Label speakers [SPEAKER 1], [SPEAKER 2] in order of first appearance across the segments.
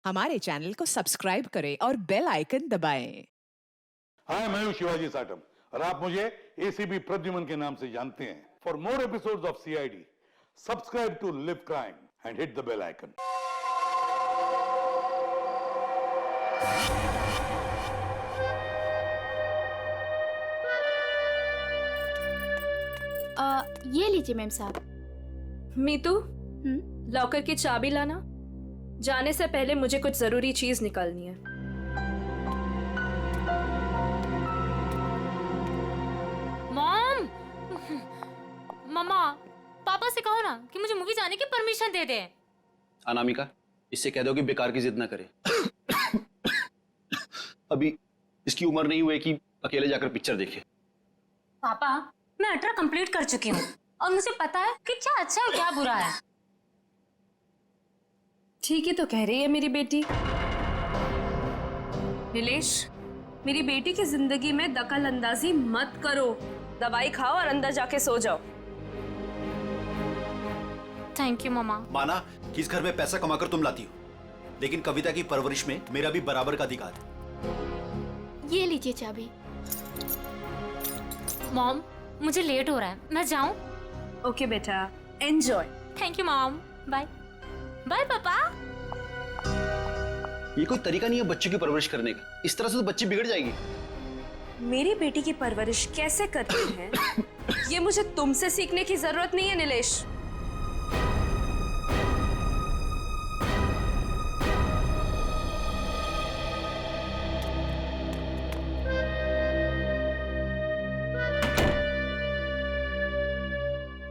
[SPEAKER 1] हमारे चैनल को सब्सक्राइब करें और बेल आइकन दबाएं।
[SPEAKER 2] हाय, मैं हूं शिवाजी साटम और आप मुझे एसीपी प्रद्युमन के नाम से जानते हैं। For more episodes of CID, subscribe to Live Crime and hit the bell icon.
[SPEAKER 3] ये लीजिए मैम साहब।
[SPEAKER 4] मीतू, लॉकर की चाबी लाना। जाने से पहले मुझे कुछ जरूरी चीज निकालनी है।
[SPEAKER 5] मॉम, मम्मा, पापा से कहो ना कि मुझे मूवी जाने की परमिशन दे दे।
[SPEAKER 6] अनामिका, इससे कह दो कि बेकार की जिद ना करे। अभी इसकी उम्र नहीं हुई कि अकेले जाकर पिक्चर देखे।
[SPEAKER 5] पापा, मैं 18 कंप्लीट कर चुकी हूँ और मुझे पता है कि क्या अच्छा है क्या बुरा है।
[SPEAKER 4] ठीक ही तो कह रही है मेरी बेटी। नीलेश, मेरी बेटी की जिंदगी में दखल अंदाजी मत करो। दवाई खाओ और अंदर जाके सो जाओ।
[SPEAKER 5] थैंक यू मम्मा।
[SPEAKER 6] माना कि इस घर में पैसा कमाकर तुम लाती हो, लेकिन कविता की परवरिश में मेरा भी बराबर का अधिकार है।
[SPEAKER 3] ये लीजिए चाबी।
[SPEAKER 5] मॉम, मुझे लेट हो रहा है, मैं जाऊं?
[SPEAKER 4] ओके बेटा, enjoy.
[SPEAKER 5] Thank you mom. Bye bye papa.
[SPEAKER 6] ये कोई तरीका नहीं है बच्चे की परवरिश करने का। इस तरह से तो बच्ची बिगड़ जाएगी।
[SPEAKER 4] मेरी बेटी की परवरिश कैसे करते हैं ये मुझे तुमसे सीखने की जरूरत नहीं है नीलेश।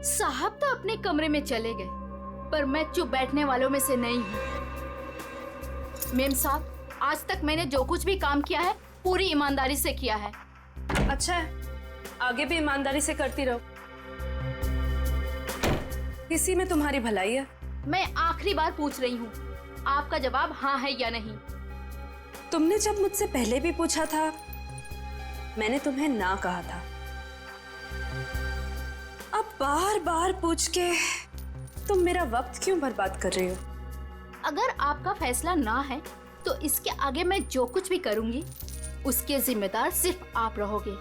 [SPEAKER 3] साहब तो अपने कमरे में चले गए, पर मैं चुप बैठने वालों में से नहीं हूँ। मेम साहब, आज तक मैंने जो कुछ भी काम किया है पूरी ईमानदारी से किया है।
[SPEAKER 4] अच्छा है, आगे भी ईमानदारी से करती रहो। इसी में तुम्हारी भलाई है।
[SPEAKER 3] मैं आखिरी बार पूछ रही हूँ, आपका जवाब हाँ है या नहीं?
[SPEAKER 4] तुमने जब मुझसे पहले भी पूछा था, मैंने तुम्हें ना कहा था। अब बार बार पूछ के तुम मेरा वक्त क्यों बर्बाद कर रही हो?
[SPEAKER 3] अगर आपका फैसला ना है तो इसके आगे मैं जो कुछ भी करूंगी उसके जिम्मेदार सिर्फ आप रहोगे।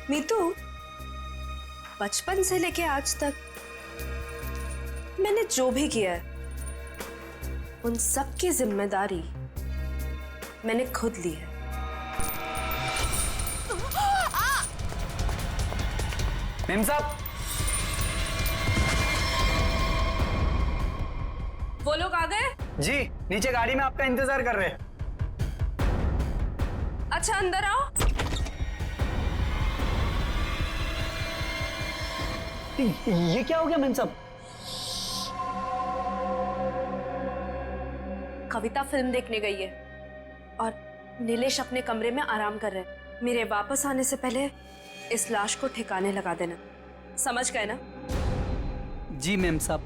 [SPEAKER 4] मीतू, बचपन से लेके आज तक मैंने जो भी किया है उन सब की जिम्मेदारी मैंने खुद ली है।
[SPEAKER 7] मेम साहब,
[SPEAKER 4] वो लोग आ गए?
[SPEAKER 7] जी नीचे गाड़ी में आपका इंतजार कर रहे हैं।
[SPEAKER 4] अच्छा, अंदर आओ।
[SPEAKER 7] ये क्या हो गया मेम साहब?
[SPEAKER 4] कविता फिल्म देखने गई है और नीलेश अपने कमरे में आराम कर रहे हैं। मेरे वापस आने से पहले इस लाश को ठिकाने लगा देना, समझ गए ना?
[SPEAKER 7] जी मेम साहब।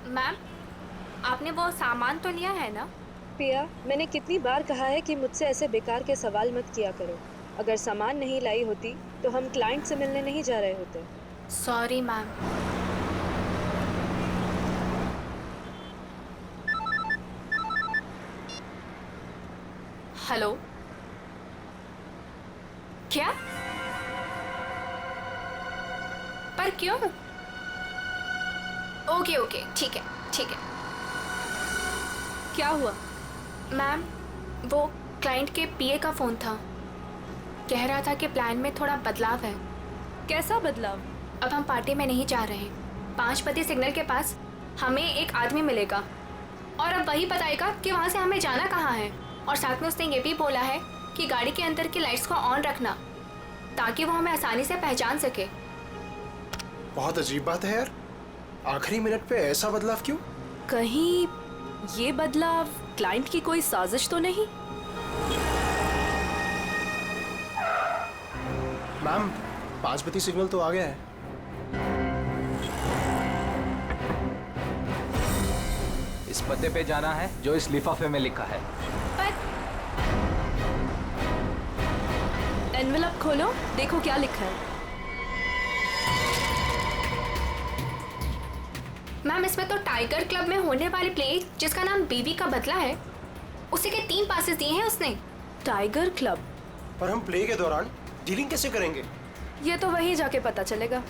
[SPEAKER 5] मैम, आपने वो सामान तो लिया है ना?
[SPEAKER 4] पिया, मैंने कितनी बार कहा है कि मुझसे ऐसे बेकार के सवाल मत किया करो। अगर सामान नहीं लाई होती तो हम क्लाइंट से मिलने नहीं जा रहे होते।
[SPEAKER 5] Sorry ma'am. हेलो, क्या? पर क्यों? ओके ओके, ठीक है ठीक है।
[SPEAKER 4] क्या हुआ?
[SPEAKER 5] मैम, वो क्लाइंट के पीए का फ़ोन था। कह रहा था कि प्लान में थोड़ा बदलाव है।
[SPEAKER 4] कैसा बदलाव?
[SPEAKER 5] अब हम पार्टी में नहीं जा रहे। 5 बजे सिग्नल के पास हमें एक आदमी मिलेगा और अब वही बताएगा कि वहाँ से हमें जाना कहाँ है। और साथ में उसने ये भी बोला है कि गाड़ी के अंदर की लाइट्स को ऑन रखना ताकि वो हमें आसानी से पहचान सके।
[SPEAKER 8] बहुत अजीब बात है यार, आखिरी मिनट पे ऐसा बदलाव क्यों?
[SPEAKER 4] कहीं ये बदलाव क्लाइंट की कोई साजिश तो नहीं?
[SPEAKER 8] मैम, 5 बजे सिग्नल तो आ गया है।
[SPEAKER 7] इस पते पे जाना है जो इस लिफाफे में लिखा है।
[SPEAKER 5] पर
[SPEAKER 4] एनवेलप खोलो, देखो क्या लिखा है।
[SPEAKER 5] मैम इसमें तो टाइगर क्लब में होने वाली प्ले जिसका नाम बीवी का बदला है, उसी के 3 पासेस दिए हैं उसने।
[SPEAKER 4] Tiger club?
[SPEAKER 8] पर हम प्ले के दौरान डीलिंग कैसे करेंगे?
[SPEAKER 4] ये तो वहीं जाके पता चलेगा।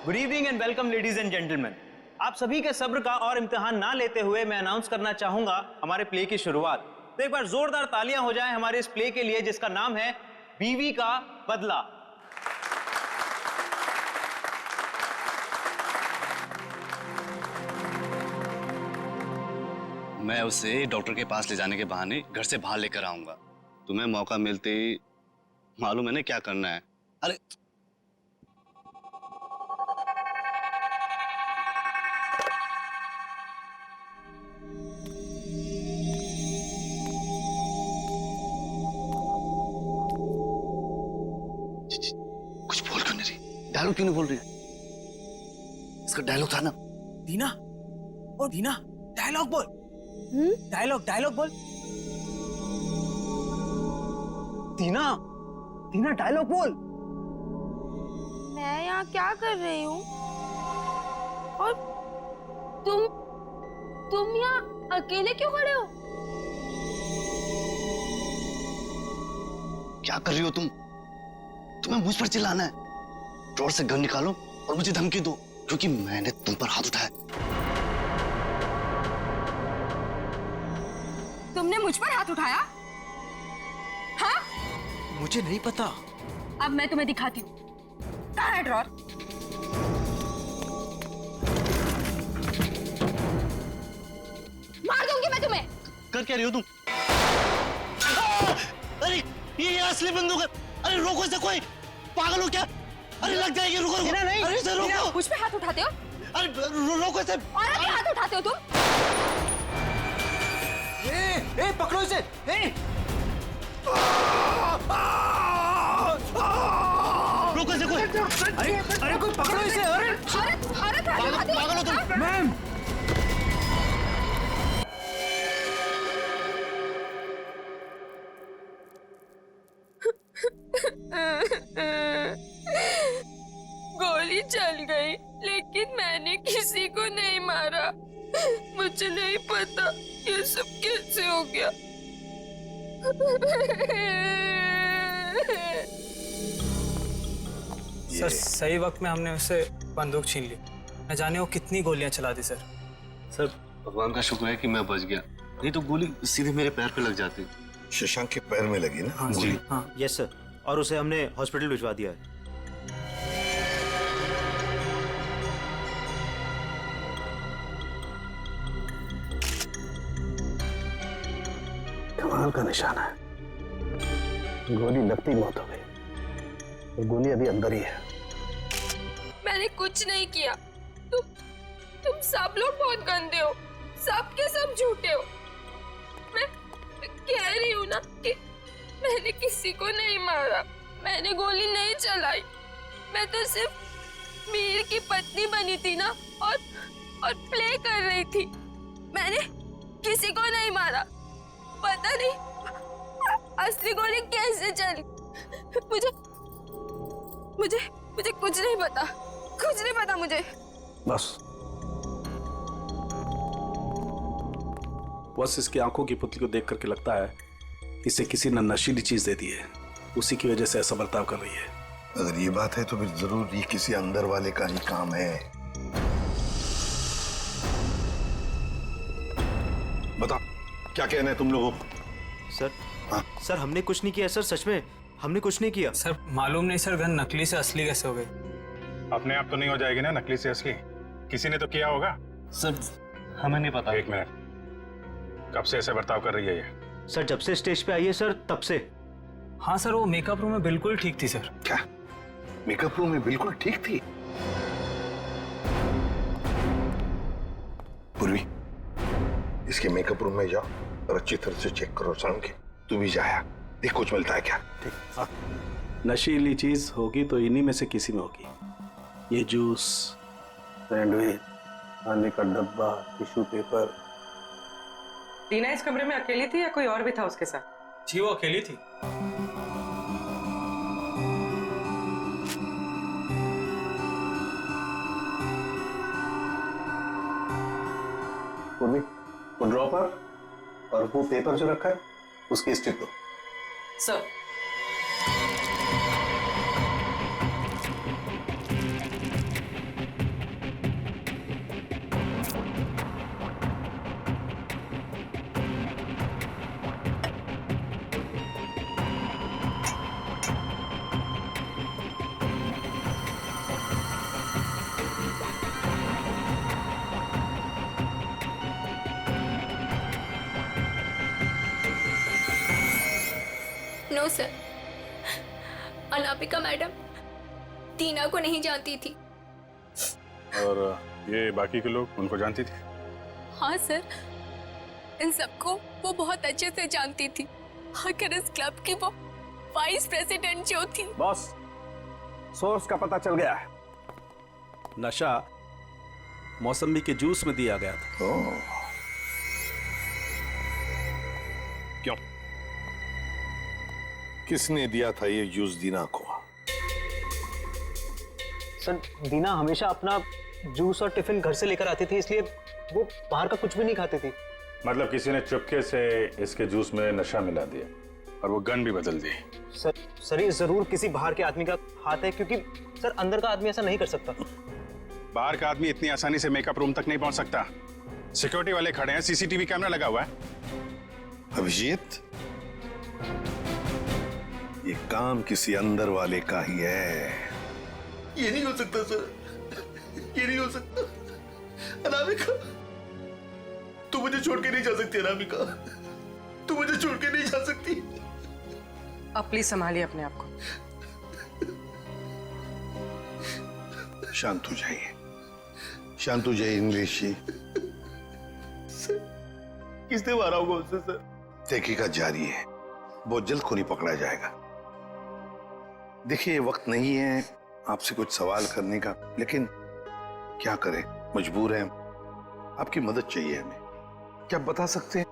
[SPEAKER 9] Good evening and welcome ladies and gentleman. आप सभी के सब्र का और इम्तिहान ना लेते हुए मैं अनाउंस करना चाहूंगा हमारे प्ले की शुरुआत। तो एक बार जोरदार तालियां हो जाएं हमारे इस प्ले के लिए जिसका नाम है बीवी का बदला।
[SPEAKER 10] मैं उसे डॉक्टर के पास ले जाने के बहाने घर से बाहर लेकर आऊंगा। तुम्हें मौका मिलते ही मालूम है ना क्या करना है। अरे कुछ बोल क्यों नहीं रही? डायलॉग क्यों नहीं बोल रही? इसका डायलॉग था ना।
[SPEAKER 7] दीना, ओ दीना, डायलॉग बोल। डायलॉग बोल। दीना, दीना डायलॉग बोल।
[SPEAKER 11] मैं यहाँ क्या कर रही हूँ? और तुम यहाँ अकेले क्यों खड़े हो?
[SPEAKER 10] क्या कर रही हो तुम? तुम्हें मुझ पर चिल्लाना है? ड्रॉर से गन निकालो और मुझे धमकी दो, क्योंकि मैंने तुम पर हाथ उठाया।
[SPEAKER 11] तुमने मुझ पर हाथ उठाया? हाँ?
[SPEAKER 8] मुझे नहीं पता।
[SPEAKER 11] अब मैं तुम्हें दिखाती हूँ। कहाँ है ड्रॉर? मार दूंगी मैं तुम्हें।
[SPEAKER 10] कर क्या रही हो तुम? अरे ये असली बंदूक है। अरे रोको इसे, कोई पागल हो क्या? अरे लग जाएगी, रुको रुको। नहीं, अरे इसे रोको।
[SPEAKER 11] मुझ पे हाथ उठाते हो?
[SPEAKER 10] अरे रोको इसे।
[SPEAKER 11] और अभी हाथ उठाते हो तुम?
[SPEAKER 7] ए पकड़ो इसे।
[SPEAKER 10] रोको इसे कोई।
[SPEAKER 7] अरे कोई पकड़ो इसे। अरे
[SPEAKER 10] पागल हो तुम?
[SPEAKER 7] मैम,
[SPEAKER 11] गोली चल गई, लेकिन मैंने किसी को नहीं मारा। मुझे नहीं पता ये सब कैसे हो गया।
[SPEAKER 7] सर सही वक्त में हमने उससे बंदूक छीन ली। न जाने वो कितनी गोलियां चला दी सर।
[SPEAKER 10] सर भगवान का शुक्र है कि मैं बच गया, नहीं तो गोली सीधे मेरे पैर पे लग जाती।
[SPEAKER 12] शशांक के पैर में लगी ना?
[SPEAKER 7] हाँ जी। हाँ
[SPEAKER 9] यस सर, और उसे हमने हॉस्पिटल भिजवा दिया है।
[SPEAKER 12] कमाल का निशाना है। गोली लगती मौत हो गई और गोली अभी अंदर ही है।
[SPEAKER 11] मैंने कुछ नहीं किया। तुम सब लोग बहुत गंदे हो, सब के सब झूठे हो। मैं कह रही हूँ ना कि मैंने किसी को नहीं मारा, मैंने गोली नहीं चलाई। मैं तो सिर्फ मीर की पत्नी बनी थी ना, और प्ले कर रही थी। मैंने किसी को नहीं मारा। पता नहीं असली गोली कैसे चली। मुझे कुछ नहीं पता, कुछ नहीं पता मुझे।
[SPEAKER 12] बस इसकी आंखों की पुतली को देख करके लगता है इसे किसी ने नशीली चीज दे दी है, उसी की वजह से ऐसा बर्ताव कर रही है।
[SPEAKER 13] अगर ये बात है तो फिर जरूर ये किसी अंदर वाले का ही काम है।
[SPEAKER 12] बता क्या कहना है तुम लोगों को?
[SPEAKER 9] सर सर हमने कुछ नहीं किया सर, सच में हमने कुछ नहीं किया।
[SPEAKER 7] सर मालूम नहीं सर, गन नकली से असली कैसे हो गई?
[SPEAKER 14] अपने आप तो नहीं हो जाएगी ना नकली से असली, किसी ने तो किया होगा।
[SPEAKER 10] सर हमें नहीं पता।
[SPEAKER 14] एक मिनट, कब से ऐसे बर्ताव कर रही है ये?
[SPEAKER 9] सर जब से स्टेज पे आई है सर, तब से।
[SPEAKER 7] हाँ सर, वो मेकअप रूम में बिल्कुल ठीक थी सर।
[SPEAKER 13] क्या मेकअप रूम में बिल्कुल ठीक थी? पूर्वी, इसके मेकअप रूम में जाओ और अच्छी तरह से चेक करो। शाम के तू भी जाया, देख कुछ मिलता है क्या।
[SPEAKER 12] ठीक। नशीली चीज होगी तो इन्हीं में से किसी में होगी। ये जूस, सैंडविच, खाने का डब्बा, टिश्यू पेपर,
[SPEAKER 15] दीना इस कमरे में अकेली थी या कोई और भी था उसके साथ?
[SPEAKER 7] जी वो अकेली थी।
[SPEAKER 12] उर्मी, वो ड्रॉपर और वो पेपर जो रखा है उसकी स्ट्रिप दो।
[SPEAKER 15] Sir.
[SPEAKER 5] No sir, Anamika madam Deena को नहीं जानती थी।
[SPEAKER 14] और ये बाकी के लोग उनको जानती थी?
[SPEAKER 5] हाँ सर, इन सबको वो बहुत अच्छे से जानती थी। आखिर इस क्लब की वो वाइस प्रेसिडेंट जो थी।
[SPEAKER 12] बॉस, सोर्स का पता चल गया है। नशा मौसमी के जूस में दिया गया था।
[SPEAKER 13] क्यों? किसने दिया था ये जूस दीना को?
[SPEAKER 9] सर, दीना हमेशा अपना जूस और टिफिन घर से लेकर आती थी, इसलिए वो बाहर का कुछ भी नहीं खाती थी।
[SPEAKER 14] मतलब किसी ने चुपके से इसके जूस में नशा मिला दिया और वो गन भी बदल दी।
[SPEAKER 9] सर ये जरूर किसी बाहर के आदमी का हाथ है, क्योंकि सर अंदर का आदमी ऐसा नहीं कर सकता।
[SPEAKER 14] बाहर का आदमी इतनी आसानी से मेकअप रूम तक नहीं पहुंच सकता। सिक्योरिटी वाले खड़े हैं, सीसीटीवी कैमरा लगा हुआ है।
[SPEAKER 13] अभिजीत, ये काम किसी अंदर वाले का ही है।
[SPEAKER 6] ये नहीं हो सकता सर, ये नहीं हो सकता। अनामिका, तू मुझे छोड़ के नहीं जा सकती। अनामिका, तू मुझे छोड़ के नहीं जा सकती।
[SPEAKER 15] अब प्लीज संभालिए अपने आप को।
[SPEAKER 13] शांत हो जाइए, शांत हो जाइए इंग्लिश जी।
[SPEAKER 6] किसने मारा होगा उससे सर?
[SPEAKER 13] तहकीकात जारी है, बहुत जल्द खूनी पकड़ा जाएगा। देखिए, वक्त नहीं है आपसे कुछ सवाल करने का, लेकिन क्या करें, मजबूर हैं। आपकी मदद चाहिए हमें। क्या आप बता सकते हैं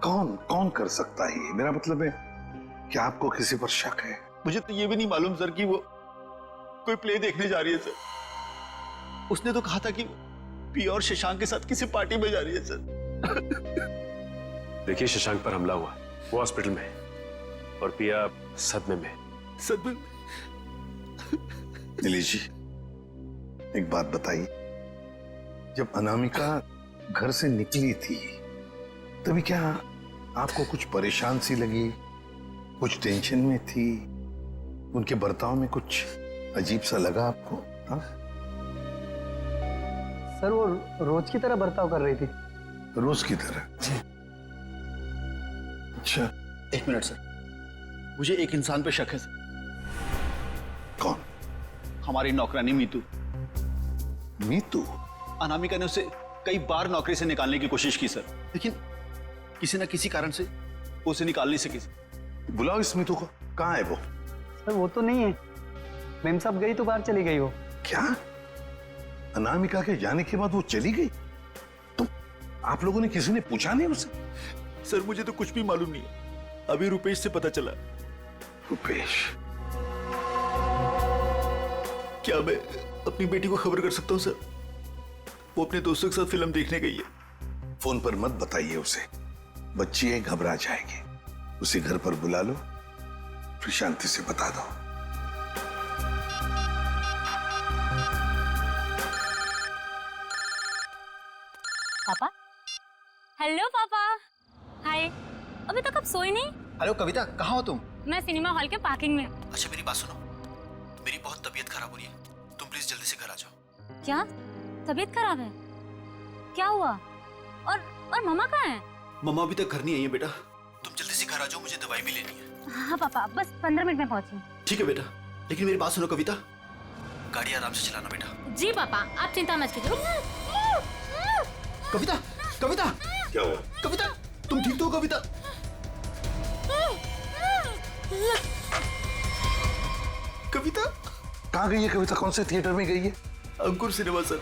[SPEAKER 13] कौन कौन कर सकता है? मेरा मतलब है, क्या आपको किसी पर शक है?
[SPEAKER 6] मुझे तो ये भी नहीं मालूम सर कि वो कोई प्ले देखने जा रही है सर। उसने तो कहा था कि पिया और शशांक के साथ किसी पार्टी में जा रही है सर।
[SPEAKER 16] देखिए, शशांक पर हमला हुआ, वो हॉस्पिटल में है और पिया सदमे में।
[SPEAKER 6] सदमे?
[SPEAKER 13] नीलेश जी, एक बात बताइए, जब अनामिका घर से निकली थी तभी क्या आपको कुछ परेशान सी लगी, कुछ टेंशन में थी? उनके बर्ताव में कुछ अजीब सा लगा आपको? हाँ
[SPEAKER 17] सर, वो रोज की तरह बर्ताव कर रही थी।
[SPEAKER 13] रोज की तरह? अच्छा,
[SPEAKER 6] एक मिनट सर, मुझे एक इंसान पे शक है सर।
[SPEAKER 13] कौन?
[SPEAKER 6] हमारी नौकरानी मीतू।
[SPEAKER 13] मीतू?
[SPEAKER 6] अनामिका ने उसे कई बार नौकरी से निकालने की कोशिश की सर, लेकिन किसी न किसी कारण से वो उसे निकाल नहीं सकी।
[SPEAKER 13] बुलाओ इस मीतू को। कहाँ है वो?
[SPEAKER 17] सर वो तो नहीं है, मेम साहब गई तो बाहर चली गई वो।
[SPEAKER 13] क्या? अनामिका के जाने के बाद वो चली गई? तो आप लोगों ने किसी ने पूछा नहीं उसे?
[SPEAKER 6] सर मुझे तो कुछ भी मालूम नहीं है, अभी रुपेश से पता चला।
[SPEAKER 13] रुपेश?
[SPEAKER 6] क्या मैं अपनी बेटी को खबर कर सकता हूँ सर? वो अपने दोस्तों के साथ फिल्म देखने गई है।
[SPEAKER 13] फोन पर मत बताइए उसे, बच्ची है, घबरा जाएगी। उसे घर पर बुला लो, फिर शांति से बता दो।
[SPEAKER 18] पापा? हेलो पापा। हाय, अभी तक आप सोए नहीं?
[SPEAKER 6] हेलो कविता, कहाँ हो तुम?
[SPEAKER 18] मैं सिनेमा हॉल के पार्किंग में।
[SPEAKER 6] अच्छा मेरी बात सुनो, मेरी बहुत तबीयत खराब हो रही है, तुम प्लीज जल्दी से घर आ जाओ।
[SPEAKER 18] क्या तबीयत खराब है? क्या हुआ? और मम्मा कहाँ है?
[SPEAKER 6] मम्मा अभी तक घर नहीं आई है बेटा, तुम जल्दी से घर आ जाओ, मुझे दवाई भी लेनी है।
[SPEAKER 18] हाँ पापा, बस 15 मिनट में पहुंची।
[SPEAKER 6] ठीक है बेटा, लेकिन मेरी बात सुनो कविता, गाड़ी आराम से चलाना बेटा।
[SPEAKER 18] जी पापा, आप चिंता मत कीजिए।
[SPEAKER 6] कविता, कविता,
[SPEAKER 13] क्या हुआ?
[SPEAKER 6] कविता, तुम ठीक तो हो कविता? कविता
[SPEAKER 13] कहाँ गई है? कविता कौन से थिएटर में गई है?
[SPEAKER 6] अंकुर सिनेमा सर।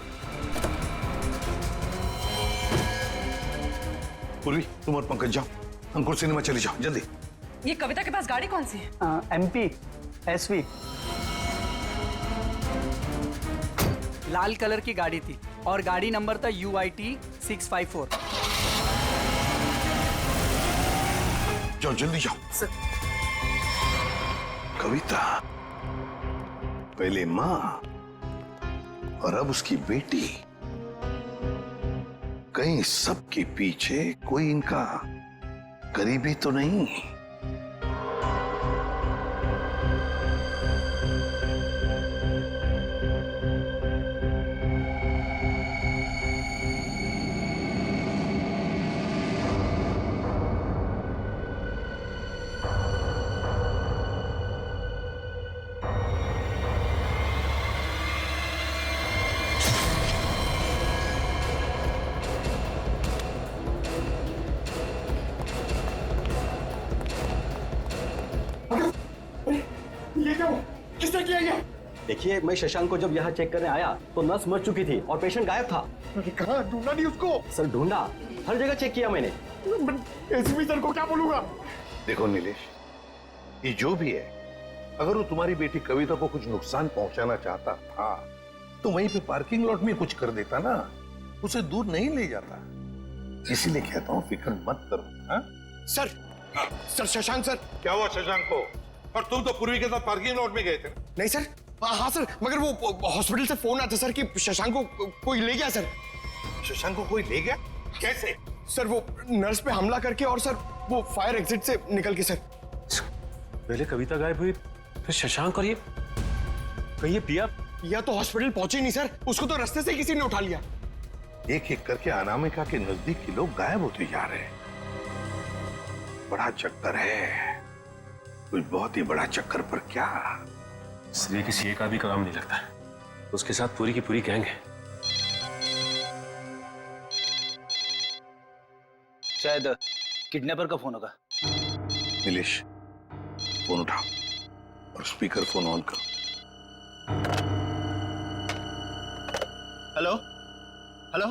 [SPEAKER 13] पूर्वी, तुम और पंकज जाओ, अंकुर सिनेमा चली जाओ जल्दी।
[SPEAKER 15] ये कविता के पास गाड़ी कौन सी है?
[SPEAKER 17] MP SV। लाल कलर की गाड़ी थी और गाड़ी नंबर था UIT 654।
[SPEAKER 13] जाओ जल्दी जाओ। कविता, पहले माँ और अब उसकी बेटी, कहीं सबके पीछे कोई इनका करीबी तो नहीं?
[SPEAKER 8] ये क्या हुआ? किसने किया ये?
[SPEAKER 19] देखिए, मैं शशांक को जब यहाँ चेक करने आया तो नर्स मर चुकी थी और पेशेंट गायब था।
[SPEAKER 8] कहाँ ढूंढा नहीं उसको?
[SPEAKER 19] सर ढूंढा, हर जगह चेक किया मैंने।
[SPEAKER 8] एसपी सर को क्या बोलूंगा?
[SPEAKER 13] देखो नीलेश, ये जो भी है, अगर वो तुम्हारी बेटी कविता को कुछ नुकसान पहुंचाना चाहता था तो वहीं पे पार्किंग लॉट में कुछ कर देता ना, उसे दूर नहीं ले जाता। इसीलिए कहता हूँ फिक्र मत करो। हाँ?
[SPEAKER 8] Sir Shashank sir.
[SPEAKER 13] क्या हुआ शशांक को? और तुम तो पूर्वी के साथ पार्किंग लॉट में गए थे।
[SPEAKER 8] नहीं सर, हाँ सर, मगर वो हॉस्पिटल से फोन आया था सर कि शशांक को कोई ले गया सर।
[SPEAKER 13] शशांक को कोई ले गया? कैसे?
[SPEAKER 8] सर वो नर्स पे हमला करके और सर वो फायर एग्जिट से निकल के सर।
[SPEAKER 16] पहले कविता गायब हुई, फिर शशांक, और ये कहीं पिया
[SPEAKER 8] तो हॉस्पिटल पहुंचे नहीं सर, उसको तो रास्ते से किसी ने उठा लिया।
[SPEAKER 13] एक एक करके अनामिका के नजदीक के लोग गायब होते जा रहे हैं। बड़ा चक्कर है, कुछ बहुत ही बड़ा चक्कर। पर क्या?
[SPEAKER 16] इसलिए किसी एक आदमी का काम नहीं लगता है, उसके साथ पूरी की पूरी गैंग है।
[SPEAKER 20] शायद किडनैपर का फोन होगा।
[SPEAKER 13] नीलेश, फोन उठाओ और स्पीकर फोन ऑन करो।
[SPEAKER 8] Hello hello.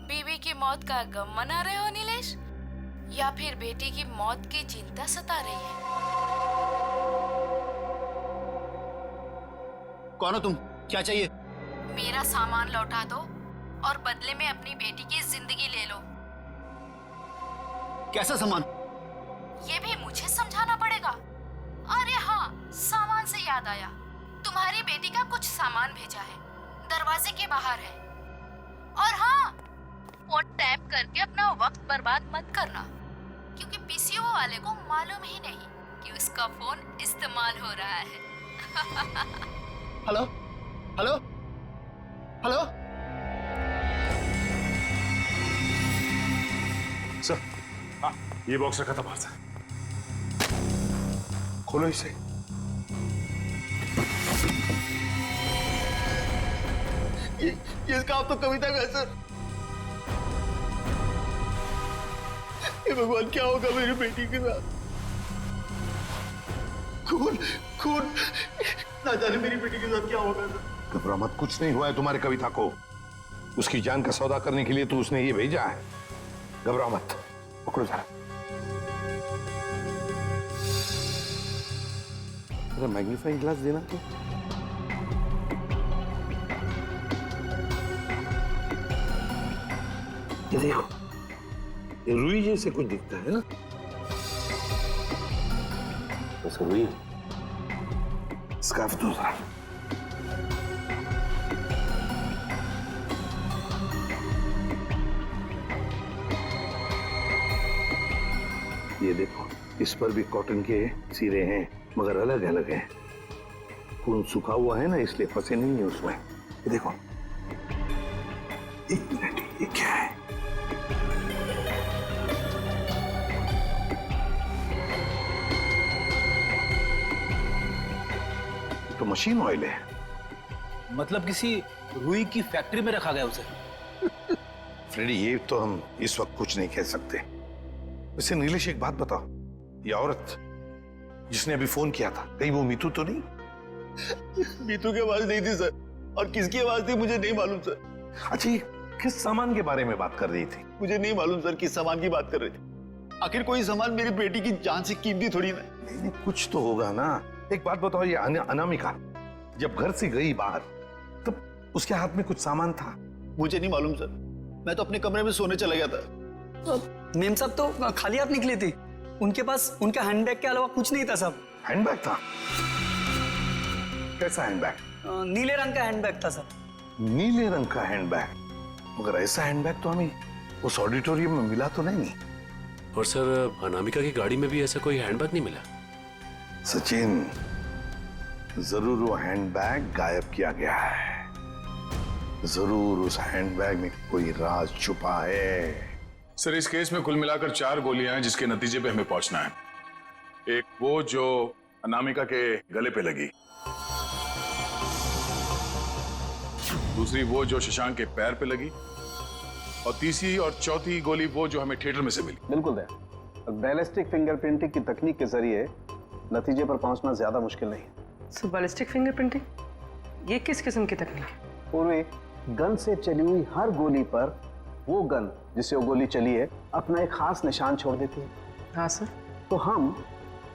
[SPEAKER 3] बीवी की मौत का गम मना रहे हो नीलेश, या फिर बेटी की मौत की चिंता सता रही है?
[SPEAKER 20] कौन हो तुम? क्या चाहिए?
[SPEAKER 3] मेरा सामान लौटा दो और बदले में अपनी बेटी की जिंदगी ले लो।
[SPEAKER 20] कैसा सामान?
[SPEAKER 3] ये भी मुझे समझाना पड़ेगा? अरे हाँ, सामान से याद आया, तुम्हारी बेटी का कुछ सामान भेजा है, दरवाजे के बाहर है। और हाँ, फोन टैप करके अपना वक्त बर्बाद मत करना, क्योंकि पीसीओ वाले को मालूम ही नहीं कि उसका फोन इस्तेमाल हो रहा है।
[SPEAKER 8] Hello hello hello.
[SPEAKER 16] सर, हाँ, ये बॉक्स रखा था बाहर से।
[SPEAKER 13] खोलो इसे।
[SPEAKER 8] ये काम तो कविता का है सर। हे भगवान, क्या होगा मेरी बेटी के साथ? खून खून, ना जाने मेरी बेटी के साथ क्या होगा सर।
[SPEAKER 13] घबरा मत, कुछ नहीं हुआ है तुम्हारी कविता को। उसकी जान का सौदा करने के लिए तो उसने ये भेजा है। घबरा मत, पकड़ो जरा। मैग्नीफाइंग ग्लास देना तो। ये देखो, ये रुई जैसे कुछ दिखता है ना?
[SPEAKER 16] वैसे रुई
[SPEAKER 13] स्कार्फ दो जरा। ये देखो, इस पर भी कॉटन के सिरे हैं, मगर अलग अलग हैं। खून सूखा हुआ है ना, इसलिए फंसे नहीं है उसमें। ये देखो, एक मिनट, ये क्या है? तो मशीन ऑयल है।
[SPEAKER 20] मतलब किसी रुई की फैक्ट्री में रखा गया उसे?
[SPEAKER 13] फ्रेडी, ये तो हम इस वक्त कुछ नहीं कह सकते। वैसे नीलेश, एक बात बताओ, ये औरत जिसने अभी फोन किया था, कहीं वो मीतू तो नहीं?
[SPEAKER 8] मीतू की आवाज नहीं थी सर, और किसकी आवाज थी मुझे नहीं मालूम सर।
[SPEAKER 13] अच्छा, किस सामान के बारे में बात कर रही थी?
[SPEAKER 6] मुझे नहीं मालूम सर किस सामान की बात कर रहे थे। आखिर कोई सामान मेरी बेटी की जान से कीमती थोड़ी ना।
[SPEAKER 13] नहीं, कुछ तो होगा ना। एक बात बताओ, ये अनामिका जब घर से गई बाहर तब उसके हाथ में कुछ सामान था?
[SPEAKER 6] मुझे नहीं मालूम सर, मैं तो अपने कमरे में सोने चला गया था।
[SPEAKER 17] मेम साहब तो खाली हाथ निकली थी, उनके पास उनका हैंडबैग के अलावा कुछ नहीं था साहब।
[SPEAKER 13] हैंडबैग था? कैसा हैंडबैग?
[SPEAKER 17] नीले रंग का हैंडबैग था सर।
[SPEAKER 13] नीले रंग का हैंडबैग? मगर ऐसा हैंडबैग तो हमें उस ऑडिटोरियम में मिला तो नहीं।
[SPEAKER 16] और सर अनामिका की गाड़ी में भी ऐसा कोई हैंडबैग नहीं मिला।
[SPEAKER 13] सचिन, जरूर वो हैंडबैग गायब किया गया है। जरूर उस हैंडबैग में कोई राज छुपा है।
[SPEAKER 14] सर इस केस में कुल मिलाकर 4 गोलियां हैं जिसके नतीजे पे हमें पहुंचना है। एक वो जो अनामिका के गले पे लगी, दूसरी वो जो शशांक के पैर पे लगी, और तीसरी और चौथी गोली वो जो हमें थिएटर में से मिली।
[SPEAKER 12] बिल्कुल दया, बैलिस्टिक फिंगरप्रिंटिंग की तकनीक के जरिए नतीजे पर पहुंचना ज्यादा मुश्किल नहीं है।
[SPEAKER 15] सो बैलिस्टिक फिंगरप्रिंटिंग ये किस किस्म की तकनीक है?
[SPEAKER 12] पूर्वी गन से चली हुई हर गोली पर वो गन जिससे वो गोली चली है अपना एक खास निशान छोड़ देती है।
[SPEAKER 15] हाँ सर।
[SPEAKER 12] तो हम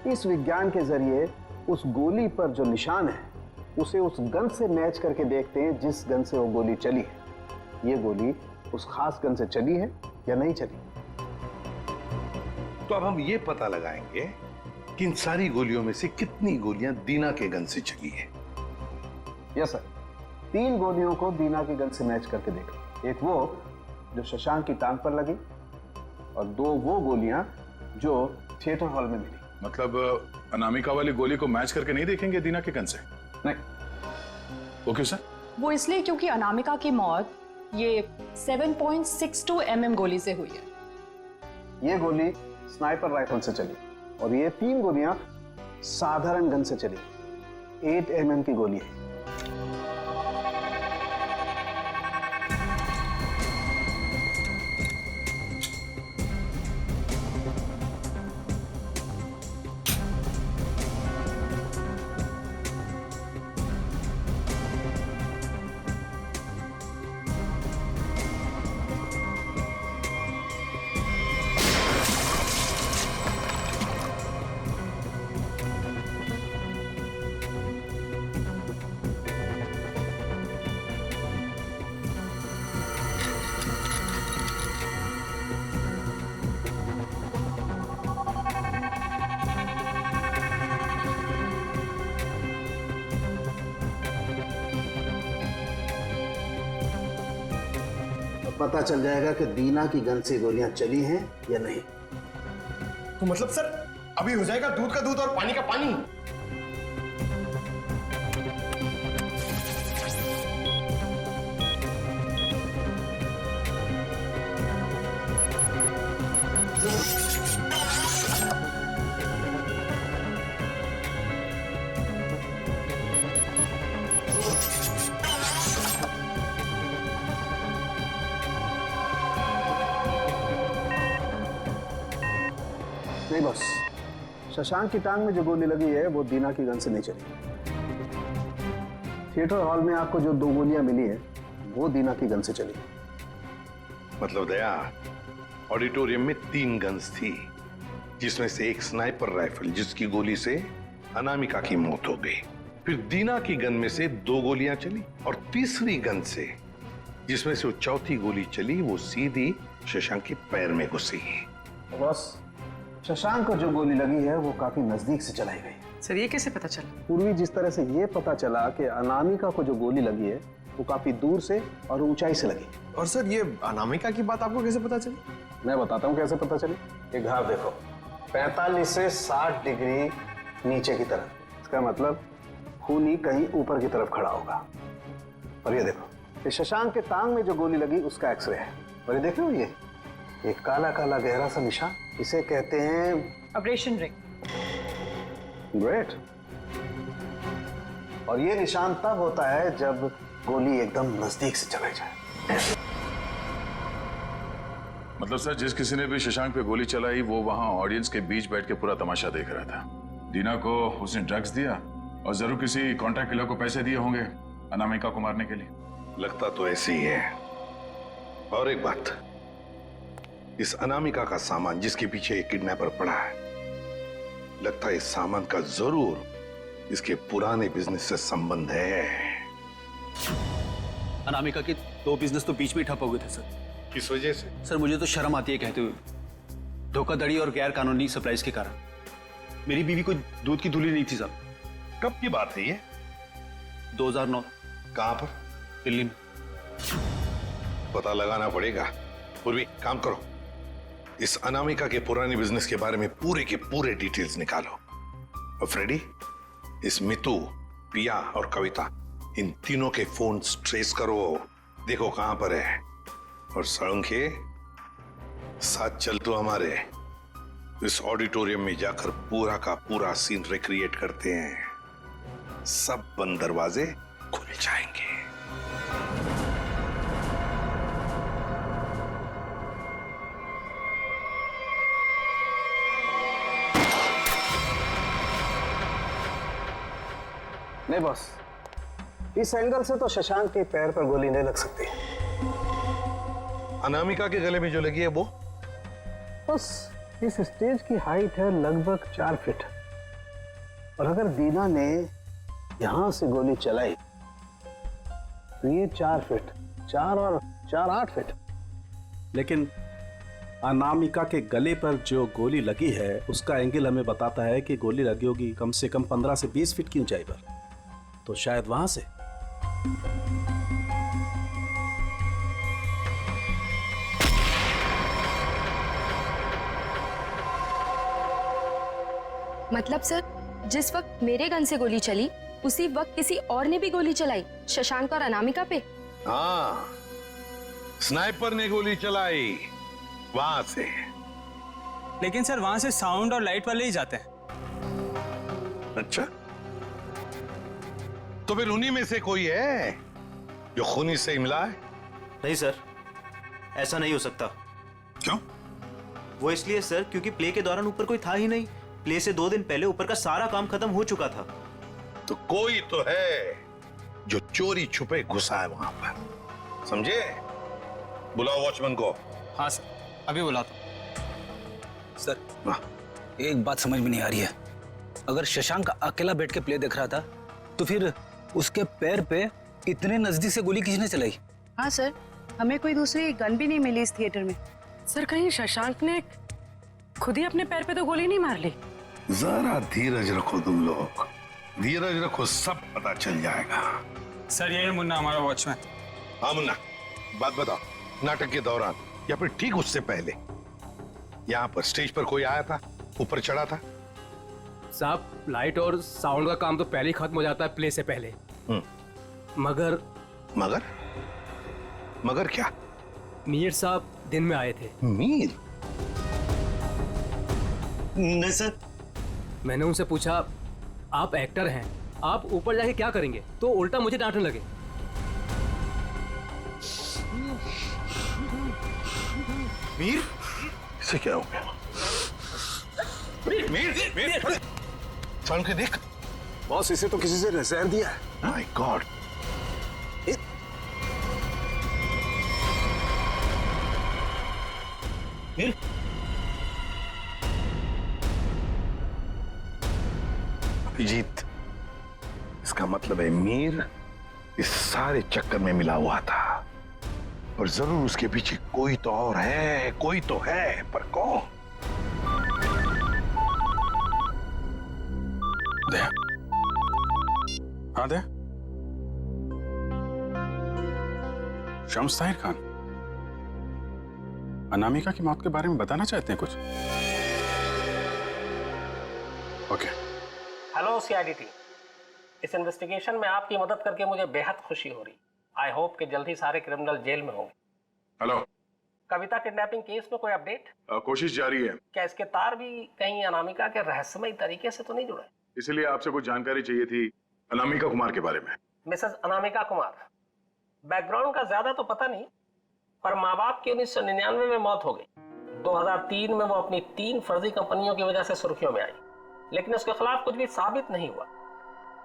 [SPEAKER 12] इस विज्ञान के जरिए उस गोली पर जो निशान है उसे उस गन से मैच करके देखते हैं जिस गन से वो गोली चली है। ये गोली उस खास गन से चली है या नहीं चली।
[SPEAKER 13] तो अब हम ये पता लगाएंगे कि इन सारी गोलियों में से कितनी गोलियां दीना के गन से चली है।
[SPEAKER 12] यस सर, 3 गोलियों को दीना की गन से मैच करके देखा। एक वो जो शशांक की टांग पर लगी और 2 वो गोलियां जो थिएटर हॉल में मिली।
[SPEAKER 14] मतलब अनामिका वाली गोली को मैच करके नहीं देखेंगे दीना के गन से?
[SPEAKER 12] नहीं।
[SPEAKER 14] वो क्यों सर?
[SPEAKER 15] वो इसलिए क्योंकि अनामिका की मौत ये 7.62 mm गोली से हुई है।
[SPEAKER 12] ये गोली स्नाइपर राइफल से चली और ये 3 गोलियां साधारण गन से चली। 8 mm की गोली है। पता चल जाएगा कि दीना की गन से गोलियां चली हैं या नहीं।
[SPEAKER 8] तो मतलब सर अभी हो जाएगा दूध का दूध और पानी का पानी।
[SPEAKER 12] नहीं बॉस, शशांक की टांग में जो गोली लगी है वो दीना की गन से नहीं चली। थिएटर हॉल में आपको जो 2 गोलियां मिली है वो दीना की गन से चली।
[SPEAKER 13] मतलब दया, ऑडिटोरियम में 3 गन्स थी जिसमें से एक स्नाइपर राइफल जिसकी गोली से अनामिका की मौत हो गई। फिर दीना की गन में से 2 गोलियां चली और तीसरी गन से जिसमें से वो चौथी गोली चली वो सीधी शशांक के पैर में घुसी।
[SPEAKER 12] बॉस, शशांक को जो गोली लगी है वो काफी नजदीक से चलाई गई।
[SPEAKER 15] सर ये कैसे पता चला?
[SPEAKER 12] पूर्वी जिस तरह से ये पता चला कि अनामिका को जो गोली लगी है वो काफी दूर से और ऊंचाई से लगी।
[SPEAKER 8] और सर ये अनामिका की बात आपको कैसे पता चली?
[SPEAKER 12] मैं बताता हूँ कैसे पता चली। ये घाव देखो, 45 से 60 डिग्री नीचे की तरफ। इसका मतलब खूनी कहीं ऊपर की तरफ खड़ा होगा। और ये देखो, ये शशांक के टांग में जो गोली लगी उसका एक्सरे है। और ये देख रहे हो, ये काला काला गहरा सा निशान, इसे कहते हैं
[SPEAKER 15] अब्रेशन रिंग।
[SPEAKER 12] ग्रेट। और ये निशान तब होता है जब गोली एकदम नजदीक से चलाई जाए।
[SPEAKER 14] मतलब सर जिस किसी ने भी शशांक पे गोली चलाई वो वहां ऑडियंस के बीच बैठ के पूरा तमाशा देख रहा था। दीना को उसने ड्रग्स दिया और जरूर किसी कॉन्ट्रैक्ट किलर को पैसे दिए होंगे अनामिका को मारने के लिए।
[SPEAKER 13] लगता तो ऐसे ही है, और एक बात, इस अनामिका का सामान जिसके पीछे एक किडनैपर पड़ा है, लगता है इस सामान का जरूर इसके पुराने बिजनेस से संबंध है।
[SPEAKER 19] अनामिका के 2 बिजनेस तो बीच में ही ठप हो गए थे सर।
[SPEAKER 13] किस वजह से?
[SPEAKER 19] सर मुझे तो शर्म आती है कहते हुए, धोखाधड़ी और गैर कानूनी सप्लाईज के कारण। मेरी बीवी को दूध की धुली नहीं थी साहब।
[SPEAKER 13] कब की बात है ये?
[SPEAKER 19] 2009।
[SPEAKER 13] कहां पर?
[SPEAKER 19] दिल्ली में।
[SPEAKER 13] पता लगाना पड़ेगा। पूर्वी काम करो, इस अनामिका के पुराने बिजनेस के बारे में पूरे के पूरे डिटेल्स निकालो। और फ्रेडी, इस मितू, पिया और कविता, इन तीनों के फोन ट्रेस करो, देखो कहां पर है। और सड़ंखे, साथ चल तो हमारे इस ऑडिटोरियम में जाकर पूरा का पूरा सीन रिक्रिएट करते हैं। सब बंद दरवाजे खुल जाएंगे।
[SPEAKER 12] नहीं बॉस, इस एंगल से तो शशांक के पैर पर गोली नहीं लग सकती।
[SPEAKER 13] अनामिका के गले में जो लगी है वो?
[SPEAKER 12] बस इस स्टेज की हाइट है लगभग 4 फीट, और अगर दीना ने यहां से गोली चलाई तो ये 4 फीट, 4 और 4 8 फीट।
[SPEAKER 20] लेकिन अनामिका के गले पर जो गोली लगी है उसका एंगल हमें बताता है कि गोली लगी होगी कम से कम 15 से 20 फीट की ऊंचाई पर, तो शायद वहां से।
[SPEAKER 4] मतलब सर, जिस वक्त मेरे गन से गोली चली उसी वक्त किसी और ने भी गोली चलाई शशांक और अनामिका पे?
[SPEAKER 13] हाँ, स्नाइपर ने गोली चलाई वहां से।
[SPEAKER 7] लेकिन सर वहां से साउंड और लाइट वाले ही जाते हैं।
[SPEAKER 13] अच्छा, तो फिर उन्हीं में से कोई है जो खूनी से मिला है?
[SPEAKER 9] नहीं सर, ऐसा नहीं हो सकता।
[SPEAKER 13] क्यों?
[SPEAKER 9] वो इसलिए सर क्योंकि प्ले के दौरान ऊपर कोई था ही नहीं। प्ले से 2 दिन पहले ऊपर का सारा काम खत्म हो चुका था।
[SPEAKER 13] तो कोई तो है जो चोरी छुपे घुसा है वहां पर, समझे? बुलाओ वॉचमैन को।
[SPEAKER 7] हाँ सर, अभी बुलाता हूं।
[SPEAKER 20] सर एक बात समझ में नहीं आ रही है, अगर शशांक अकेला बैठ के प्ले देख रहा था तो फिर उसके पैर पे इतने नजदीक से गोली किसने चलाई?
[SPEAKER 21] हाँ सर, हमें कोई दूसरी गन भी नहीं मिली इस थिएटर में। सर कहीं शशांक ने खुद ही अपने पैर पे तो गोली नहीं मार ली?
[SPEAKER 13] जरा धीरज रखो तुम लोग, धीरज रखो, सब पता चल जाएगा।
[SPEAKER 7] सर ये मुन्ना हमारा वॉचमैन।
[SPEAKER 13] हाँ मुन्ना, बात बताओ, नाटक के दौरान या फिर ठीक उससे पहले यहाँ पर स्टेज पर कोई आया था, ऊपर चढ़ा था?
[SPEAKER 20] साहब लाइट और साउंड का काम तो पहले ही खत्म हो जाता है प्ले से पहले। मगर
[SPEAKER 13] मगर मगर क्या?
[SPEAKER 20] मीर साहब दिन में आए थे।
[SPEAKER 13] मीर?
[SPEAKER 20] नहीं सर। मैंने उनसे पूछा, आप एक्टर हैं, आप ऊपर जाके क्या करेंगे? तो उल्टा मुझे डांटने लगे।
[SPEAKER 13] मीर? इसे क्या हो गया? मीर, मीर, मीर, साउंड के देख।
[SPEAKER 12] बॉस, इसे तो किसी से नजर दिया है।
[SPEAKER 13] My God.
[SPEAKER 12] मीर?
[SPEAKER 13] अभिजीत, इसका मतलब है मीर इस सारे चक्कर में मिला हुआ था, और जरूर उसके पीछे कोई तो और है, कोई तो है, पर कौन?
[SPEAKER 14] दे। हाँ दे। शम्स ताहिर खान, अनामिका की मौत के बारे में बताना चाहते हैं कुछ? ओके।
[SPEAKER 22] हेलो सीआईडी टीम, इस इन्वेस्टिगेशन में आपकी मदद करके मुझे बेहद खुशी हो रही। आई होप कि जल्द ही सारे क्रिमिनल जेल में होंगे।
[SPEAKER 14] हेलो।
[SPEAKER 22] कविता किडनैपिंग केस में कोई अपडेट?
[SPEAKER 14] कोशिश जारी है।
[SPEAKER 22] क्या इसके तार भी कहीं अनामिका के रहस्यमय तरीके से तो नहीं जुड़े?
[SPEAKER 14] इसलिए आपसे कुछ जानकारी चाहिए थी अनामिका कुमार के बारे में।
[SPEAKER 22] मिसेस अनामिका कुमार, बैकग्राउंड का ज्यादा तो पता नहीं, पर माँ बाप की 1999 में मौत हो गई। 2003 में वो अपनी 3 फर्जी कंपनियों की वजह से सुर्खियों में आई, लेकिन उसके खिलाफ कुछ भी साबित नहीं हुआ।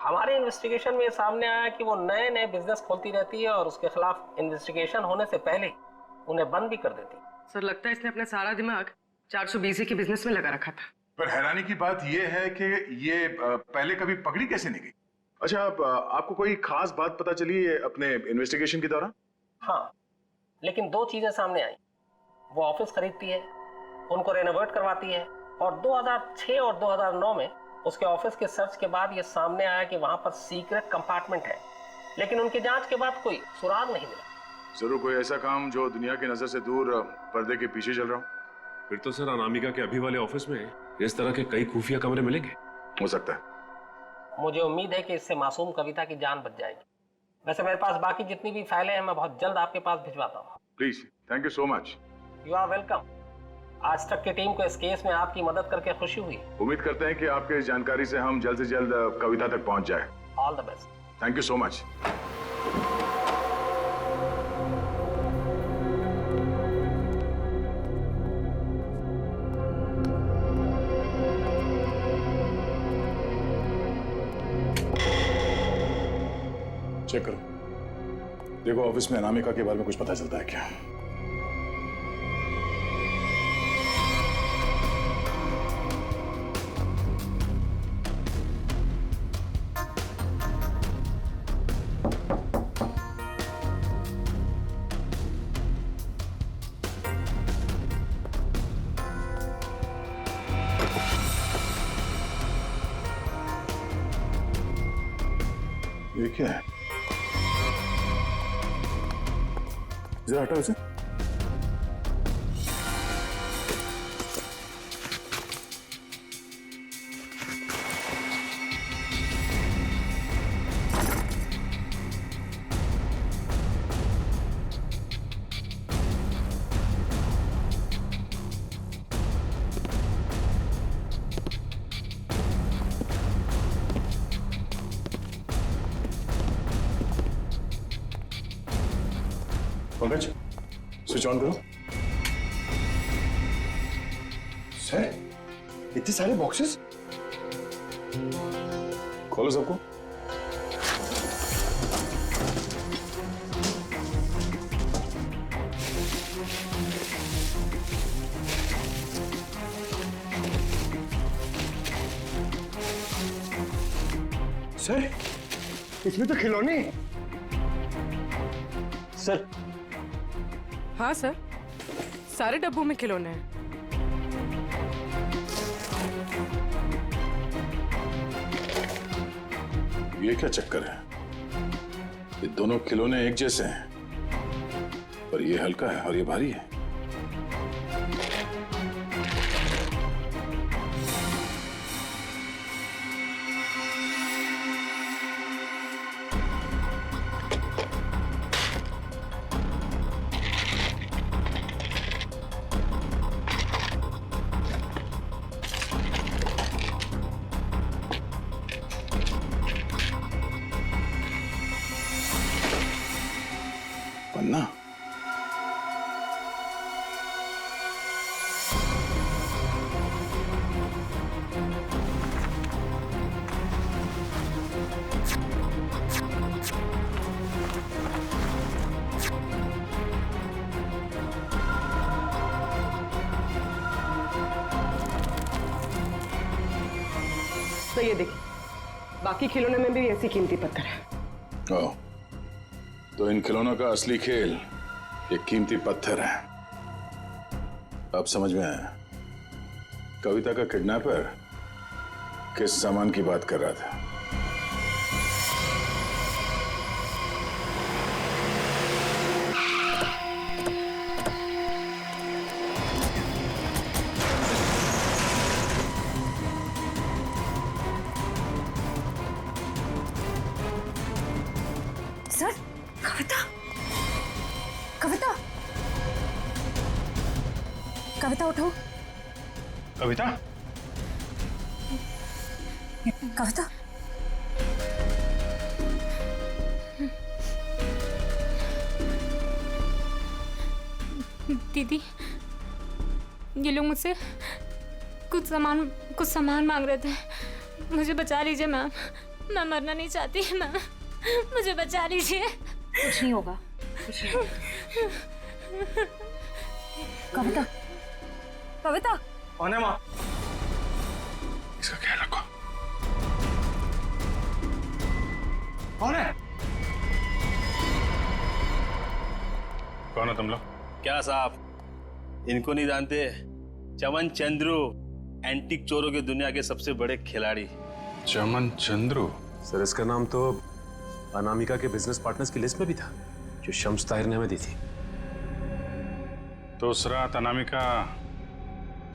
[SPEAKER 22] हमारे इन्वेस्टिगेशन में सामने आया कि वो नए नए बिजनेस खोलती रहती है और उसके खिलाफ इन्वेस्टिगेशन होने से पहले उन्हें बंद भी कर देती।
[SPEAKER 21] सर लगता है इसने अपना सारा दिमाग 420 के बिजनेस में लगा रखा था।
[SPEAKER 14] पर हैरानी की बात यह है कि ये पहले कभी पकड़ी कैसे नहीं गई? अच्छा, आपको कोई खास बात पता चली है अपने इन्वेस्टिगेशन के दौरान?
[SPEAKER 22] हाँ, लेकिन 2 चीजें सामने आई। वो ऑफिस खरीदती है, उनको रेनोवेट करवाती है, और 2006 और 2009 में उसके ऑफिस के सर्च के बाद ये सामने आया कि वहां पर सीक्रेट कंपार्टमेंट है, लेकिन उनकी जांच के बाद कोई सुराग नहीं मिला।
[SPEAKER 14] जरूर कोई ऐसा काम जो दुनिया की नजर से दूर पर्दे के पीछे चल रहा हो।
[SPEAKER 16] फिर तो सर अनामिका के अभी वाले ऑफिस में इस तरह के कई खुफिया कमरे मिलेंगे।
[SPEAKER 14] हो सकता है।
[SPEAKER 22] मुझे उम्मीद है कि इससे मासूम कविता की जान बच जाएगी। वैसे मेरे पास बाकी जितनी भी फाइलें हैं मैं बहुत जल्द आपके पास भिजवाता हूँ।
[SPEAKER 14] Please, thank you so much.
[SPEAKER 22] You are welcome. आज तक की टीम को इस केस में आपकी मदद करके खुशी हुई।
[SPEAKER 14] उम्मीद करते हैं कि आपके इस जानकारी से हम जल्द से जल्द कविता तक पहुंच जाए।
[SPEAKER 22] All the best.
[SPEAKER 14] Thank you so much. Check करो, देखो ऑफिस में अनामिका के बारे में कुछ पता चलता है क्या? ये क्या है? जरा हटाओ इसे। पंकज, स्विच ऑन करो। सर, इतने सारे बॉक्सेस? खोलो सबको। सर, इसमें तो खिलौने।
[SPEAKER 21] सर। हाँ सर, सारे डब्बों में खिलौने हैं।
[SPEAKER 14] ये क्या चक्कर है? ये दोनों खिलौने एक जैसे हैं, पर ये हल्का है और ये भारी है। पन्ना?
[SPEAKER 21] तो ये देखिए, बाकी खिलौने में भी ऐसी कीमती पत्थर है।
[SPEAKER 14] ओह, तो इन खिलौनों का असली खेल ये कीमती पत्थर है। अब समझ में आया। कविता का किडनैपर किस सामान की बात कर रहा था।
[SPEAKER 4] सर, कविता, कविता, कविता उठो।
[SPEAKER 14] कविता?
[SPEAKER 4] कविता,
[SPEAKER 5] दीदी, ये लोग मुझसे कुछ सामान मांग रहे थे। मुझे बचा लीजिए मैम, मैं मरना नहीं चाहती मैम, मुझे बचा लीजिए।
[SPEAKER 4] कुछ नहीं होगा, कुछ नहीं होगा।
[SPEAKER 21] कविता, कविता।
[SPEAKER 16] कौन है माँ?
[SPEAKER 14] इसका ख्याल रखो।
[SPEAKER 16] कौन है?
[SPEAKER 14] कौन है तुम लोग?
[SPEAKER 1] क्या साहब, इनको नहीं जानते? चमन चंद्रू, एंटीक चोरों की दुनिया के सबसे बड़े खिलाड़ी।
[SPEAKER 14] चमन चंद्रू?
[SPEAKER 16] सर इसका नाम तो अनामिका के बिजनेस पार्टनर्स की लिस्ट में भी था, जो शम्स ताहिर ने हमें दी थी।
[SPEAKER 14] तो उस रात अनामिका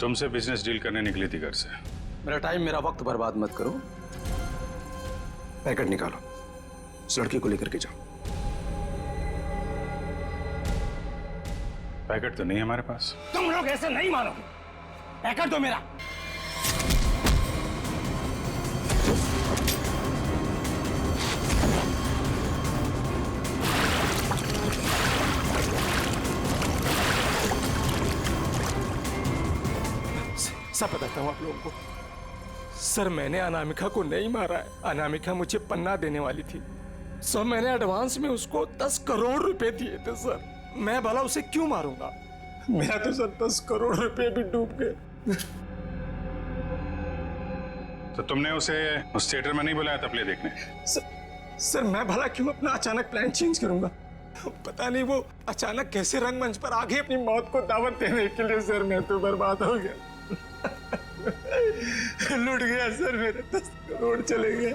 [SPEAKER 14] तुमसे बिजनेस डील करने निकली थी घर से।
[SPEAKER 8] मेरा टाइम, मेरा वक्त बर्बाद मत करो। पैकेट निकालो, उस लड़की को लेकर के जाओ।
[SPEAKER 14] पैकेट तो नहीं है हमारे पास।
[SPEAKER 8] तुम लोग ऐसे नहीं मानोगे। पैकेट दो मेरा।
[SPEAKER 2] सब बताता हूँ आप लोगों को। सर, मैंने अनामिका को नहीं मारा है। अनामिका मुझे पन्ना देने वाली थी। सर, मैंने एडवांस में उसको 10 करोड़ रुपए दिए थे सर। मैं भला उसे क्यों मारूंगा? मेरा तो सर 10 करोड़ रुपए भी डूब गए।
[SPEAKER 14] तो तुमने उसे उस थिएटर में नहीं बुलाया था प्ले देखने?
[SPEAKER 2] सर मैं भला क्यों अपना अचानक प्लान चेंज करूंगा? पता नहीं वो अचानक कैसे रंगमंच पर आ गई अपनी मौत को दावत देने के लिए। सर मैं तो बर्बाद हो गया। लुट गया सर, मेरे 10 करोड़ चले गए।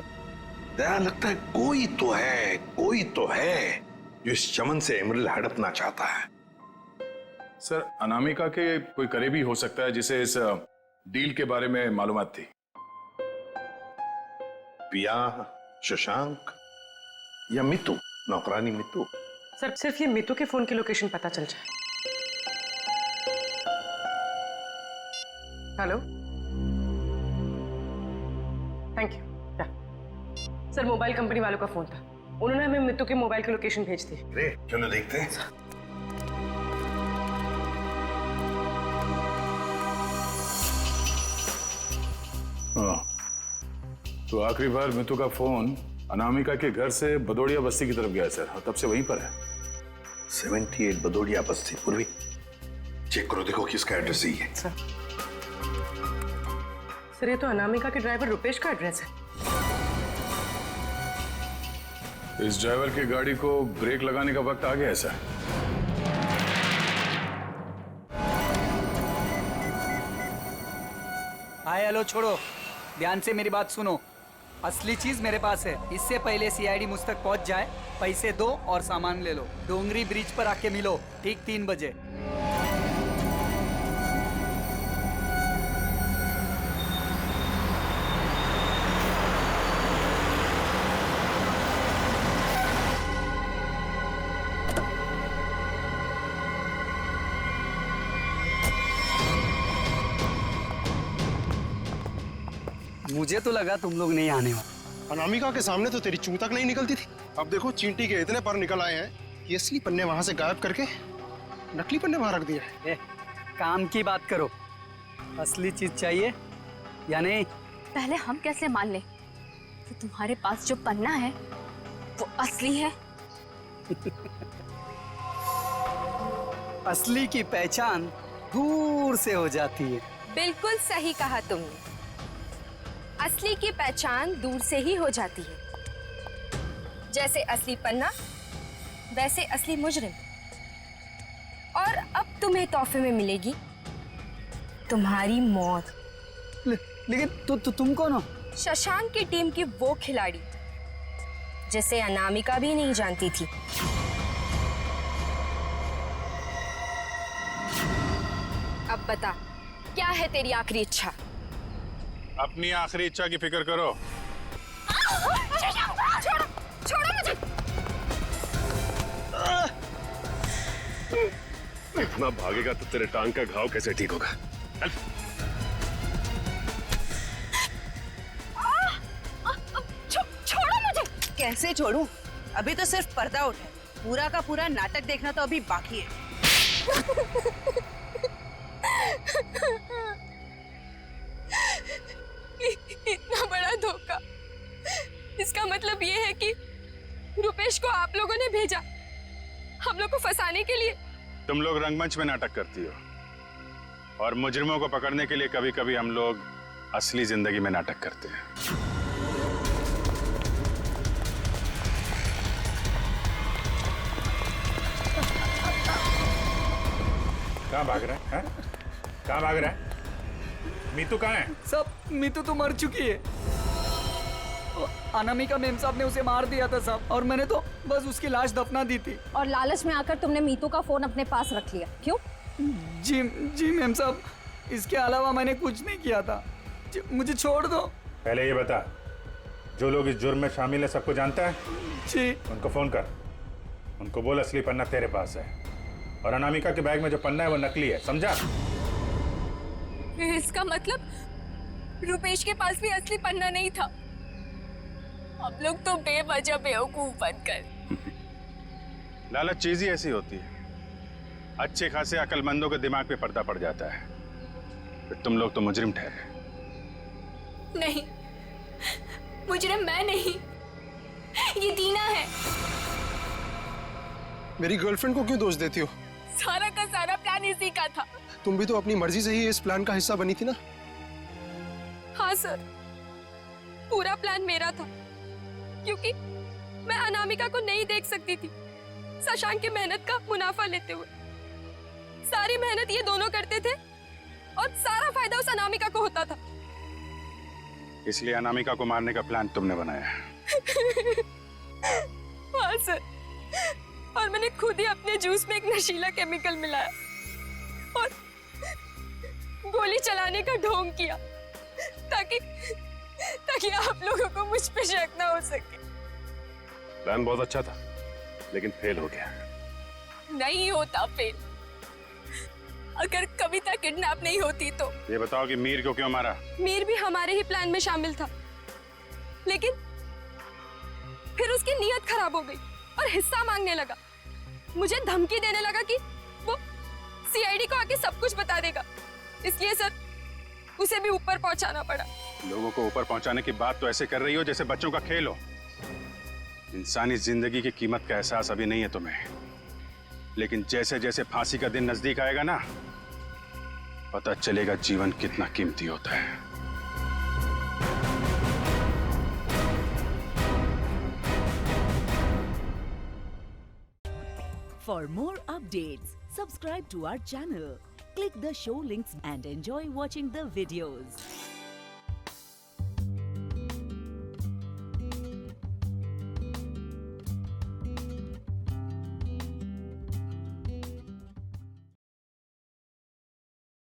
[SPEAKER 13] दया, लगता है कोई तो है जो इस चमन से एमरल्ड हड़पना चाहता है।
[SPEAKER 14] सर, अनामिका के कोई करीबी हो सकता है जिसे इस डील के बारे में मालूमात थी।
[SPEAKER 13] पिया, शशांक या मितू, नौकरानी मितू।
[SPEAKER 21] सर सिर्फ ये मितू के फोन की लोकेशन पता चल जाए। Hello, thank you. Sir mobile company वालों का फोन था, उन्होंने हमें मितू के मोबाइल की लोकेशन भेज दी।
[SPEAKER 13] अरे क्यों ना देखते हैं।
[SPEAKER 14] तो आखिरी बार मितू का फोन अनामिका के घर से बदौड़िया बस्ती की तरफ गया सर, और तब से वहीं पर है।
[SPEAKER 13] 78 बदौड़िया बस्ती। पूर्वी चेक करो, देखो किसका एड्रेस ही है।
[SPEAKER 21] सर ये तो अनामिका के ड्राइवर रुपेश का एड्रेस है।
[SPEAKER 14] इस ड्राइवर की गाड़ी को ब्रेक लगाने का वक्त आ गया है सर।
[SPEAKER 17] हाय हेलो छोड़ो, ध्यान से मेरी बात सुनो। असली चीज मेरे पास है। इससे पहले सीआईडी मुझ तक पहुंच जाए, पैसे दो और सामान ले लो। डोंगरी ब्रिज पर आके मिलो ठीक 3 बजे। मुझे तो लगा तुम लोग नहीं आने वाले।
[SPEAKER 8] अनामिका के सामने तो तेरी चूं तक नहीं निकलती थी। अब देखो चींटी के इतने पर निकल आए हैं कि असली पन्ने वहां से गायब करके नकली पन्ने वहां रख दिए।
[SPEAKER 17] काम की बात करो, असली चीज चाहिए या नहीं?
[SPEAKER 5] पहले हम कैसे मान लें कि तुम्हारे पास जो पन्ना है वो असली है?
[SPEAKER 17] असली की पहचान दूर से हो जाती है।
[SPEAKER 11] बिल्कुल सही कहा तुमने, असली की पहचान दूर से ही हो जाती है। जैसे असली पन्ना वैसे असली मुजरिम। और अब तुम्हें तोहफे में मिलेगी तुम्हारी मौत।
[SPEAKER 17] लेकिन तुम कौन हो?
[SPEAKER 11] शशांक की टीम की वो खिलाड़ी जिसे अनामिका भी नहीं जानती थी। अब बता, क्या है तेरी आखिरी इच्छा?
[SPEAKER 14] अपनी आखिरी इच्छा की फिक्र करो।
[SPEAKER 11] छोड़ो मुझे।
[SPEAKER 14] इतना भागेगा तो तेरे टांग का घाव कैसे ठीक होगा?
[SPEAKER 11] छोड़ो मुझे।
[SPEAKER 23] कैसे छोड़ूं? अभी तो सिर्फ पर्दा उठा है, पूरा का पूरा नाटक देखना तो अभी बाकी है।
[SPEAKER 11] इतना बड़ा धोखा, इसका मतलब ये है कि रुपेश को आप लोगों ने भेजा हम लोग को फंसाने के लिए।
[SPEAKER 14] तुम लोग रंगमंच में नाटक करती हो और मुजरिमों को पकड़ने के लिए कभी कभी हम लोग असली जिंदगी में नाटक करते हैं।
[SPEAKER 3] कहाँ भाग रहा है? कहाँ भाग रहा है? मीतू कहाँ है?
[SPEAKER 17] सब मीतू तो मर चुकी है। अनामिका मेम साहब ने उसे मार दिया था साहब, और मैंने तो बस उसकी लाश दफना दी थी।
[SPEAKER 10] और लालच में आकर तुमने मीतू का फोन अपने पास रख लिया, क्यों?
[SPEAKER 17] जी मेम साहब, इसके अलावा मैंने कुछ नहीं किया था। मुझे छोड़ दो।
[SPEAKER 3] पहले ये बता, जो लोग इस जुर्म में शामिल है सबको जानता है?
[SPEAKER 17] जी।
[SPEAKER 3] उनको फोन कर, उनको बोल असली पन्ना तेरे पास है और अनामिका के बैग में जो पन्ना है वो नकली है, समझा?
[SPEAKER 11] इसका मतलब रुपेश के पास भी असली पन्ना नहीं था। हम लोग तो बेवजह बेवकूफ बनकर।
[SPEAKER 14] लालच चीज ही ऐसी होती है, अच्छे खासे अकलमंदों के दिमाग पे पर्दा पड़ जाता है, फिर तुम लोग तो मुजरिम ठहरे।
[SPEAKER 5] नहीं, मुजरिम मैं नहीं, ये दीना है।
[SPEAKER 8] मेरी गर्लफ्रेंड को क्यों दोष देती हो?
[SPEAKER 11] सारा का सारा प्लान इसी का था।
[SPEAKER 8] तुम भी तो अपनी मर्जी से ही इस प्लान का हिस्सा बनी थी ना?
[SPEAKER 11] हाँ सर, पूरा प्लान मेरा था, क्योंकि मैं अनामिका को नहीं देख सकती थी शशांक की मेहनत का मुनाफा लेते हुए। सारी मेहनत ये दोनों करते थे और सारा फायदा उस अनामिका को होता था।
[SPEAKER 14] इसलिए अनामिका को मारने का प्लान तुमने बनाया है।
[SPEAKER 11] हाँ सर, और मैंने खुद ही अपने जूस में एक नशीला केमिकल मिलाया और गोली चलाने का ढोंग किया ताकि आप लोगों को मुझ पे शक ना हो सके।
[SPEAKER 14] प्लान बहुत अच्छा था, लेकिन फेल हो गया।
[SPEAKER 11] नहीं होता फेल। अगर कविता किडनैप नहीं होती तो।
[SPEAKER 14] ये बताओ कि मीर को क्यों मारा?
[SPEAKER 11] मीर भी हमारे ही प्लान में शामिल था, लेकिन फिर उसकी नीयत खराब हो गई और हिस्सा मांगने लगा। मुझे धमकी देने लगा कि वो सीआईडी को आके सब कुछ बता देगा। इसलिए सर, उसे भी ऊपर पहुंचाना पड़ा।
[SPEAKER 14] लोगों को ऊपर पहुंचाने की बात तो ऐसे कर रही हो जैसे बच्चों का खेल हो। इंसानी जिंदगी की कीमत का एहसास अभी नहीं है तुम्हें, लेकिन जैसे जैसे फांसी का दिन नजदीक आएगा ना, पता चलेगा जीवन कितना कीमती होता है।
[SPEAKER 18] For more updates, subscribe to our channel, click the show links and enjoy watching the videos.